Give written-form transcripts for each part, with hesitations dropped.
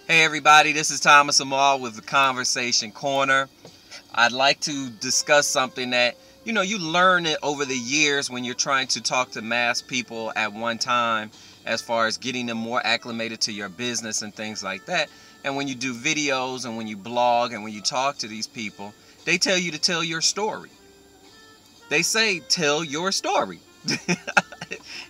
Hey everybody, this is Thomas Amal with the Conversation Corner. I'd like to discuss something that, you learn it over the years when you're trying to talk to mass people at one time, as far as getting them more acclimated to your business and things like that. And when you do videos and when you blog and when you talk to these people, they tell you to tell your story. They say, tell your story.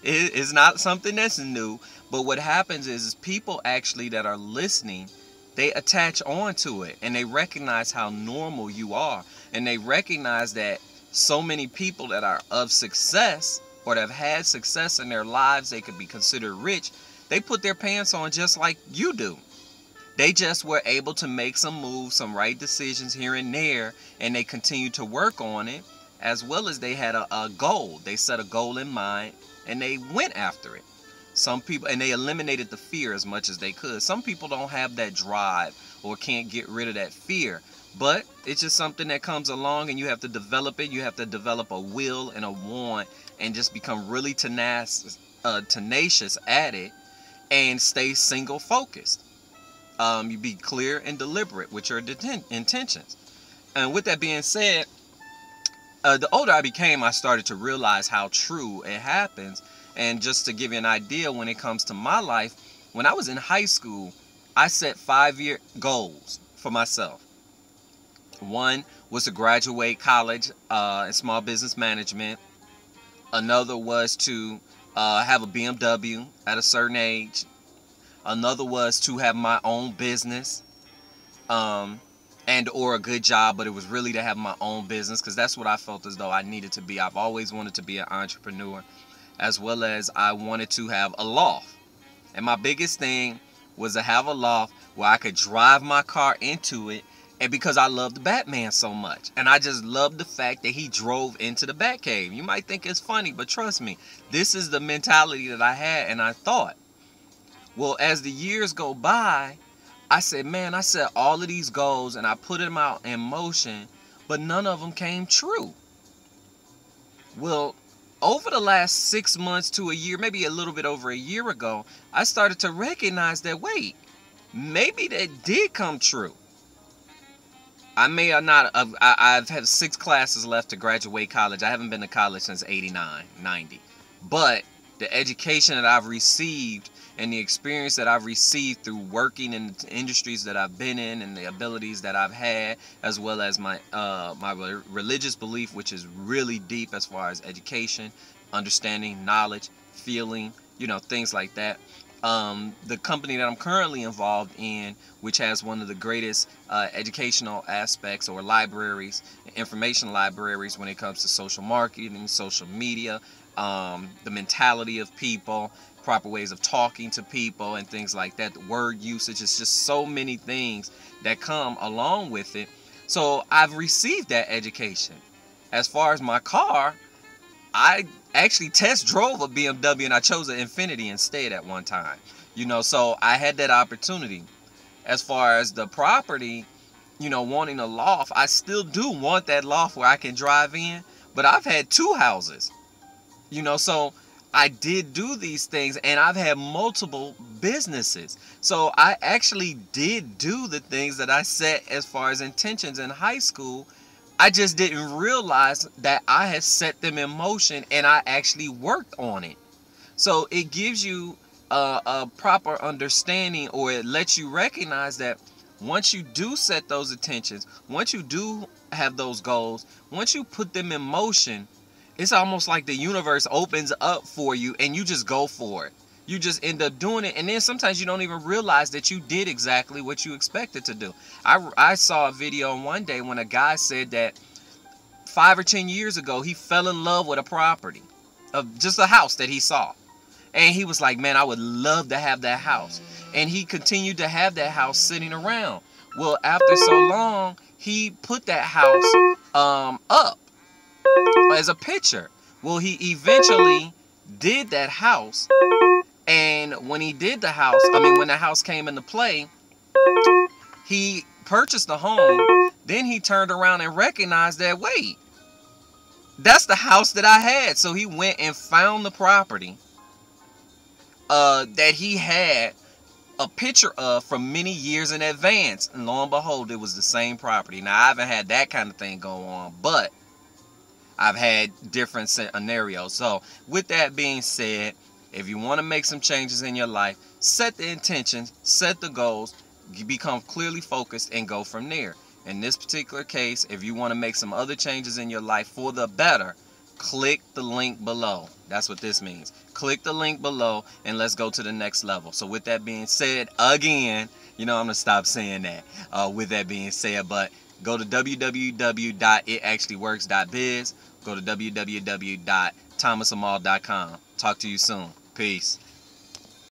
It's not something that's new, but what happens is people actually that are listening, they attach on to it and they recognize how normal you are, and they recognize that so many people that are of success or that have had success in their lives, they could be considered rich. They put their pants on just like you do. They just were able to make some moves, some right decisions here and there, and they continue to work on it, as well as they had a goal. They set a goal in mind and they went after it. Some people, and they eliminated the fear as much as they could. Some people don't have that drive or can't get rid of that fear, but it's just something that comes along and you have to develop it. You have to develop a will and a want and just become really tenacious at it and stay single focused. You be clear and deliberate with your intentions. And with that being said, the older I became, I started to realize how true it happens. And just to give you an idea, when it comes to my life, when I was in high school, I set 5-year goals for myself. One was to graduate college in small business management. Another was to have a BMW at a certain age. Another was to have my own business. And or a good job, but it was really to have my own business, because that's what I felt as though I needed to be. I've always wanted to be an entrepreneur, as well as I wanted to have a loft. And my biggest thing was to have a loft where I could drive my car into it, and because I loved Batman so much. And I just loved the fact that he drove into the Batcave. You might think it's funny, but trust me, this is the mentality that I had and I thought. Well, as the years go by, I said, man, I set all of these goals and I put them out in motion, but none of them came true. Well, over the last 6 months to a year, maybe a little bit over a year ago, I started to recognize that, wait, maybe that did come true. I may or not, I've had 6 classes left to graduate college. I haven't been to college since 89, 90. But the education that I've received and the experience that I've received through working in the industries that I've been in and the abilities that I've had, as well as my religious belief, which is really deep as far as education, understanding, knowledge, feeling, things like that. The company that I'm currently involved in, which has one of the greatest educational aspects or libraries, information libraries when it comes to social marketing, social media, the mentality of people, proper ways of talking to people and things like that, the word usage, is just so many things that come along with it. So I've received that education. As far as my car, I actually test drove a BMW and I chose an Infiniti instead at one time. So I had that opportunity. As far as the property, wanting a loft, I still do want that loft where I can drive in, but I've had 2 houses. So I did do these things, and I've had multiple businesses. So I actually did do the things that I set as far as intentions in high school. I just didn't realize that I had set them in motion and I actually worked on it. So it gives you a proper understanding, or it lets you recognize that once you do set those intentions, once you do have those goals, once you put them in motion, it's almost like the universe opens up for you and you just go for it. You just end up doing it, and then sometimes you don't even realize that you did exactly what you expected to do. I saw a video one day when a guy said that 5 or 10 years ago he fell in love with a property, of just a house that he saw. And he was like, man, I would love to have that house. And he continued to have that house sitting around. Well, after so long, he put that house up as a picture. Well, he eventually did that house, and when he did the house, when the house came into play, he purchased the home. Then he turned around and recognized that, wait, that's the house that I had. So he went and found the property that he had a picture of from many years in advance, and lo and behold, it was the same property. Now, I haven't had that kind of thing go on, but I've had different scenarios. So with that being said, if you want to make some changes in your life, set the intentions, set the goals, you become clearly focused, and go from there. In this particular case, if you want to make some other changes in your life for the better, click the link below. That's what this means. Click the link below and let's go to the next level. So with that being said, again, I'm going to stop saying that with that being said, but go to www.itactuallyworks.biz. Go to www.thomasamal.com. Talk to you soon. Peace.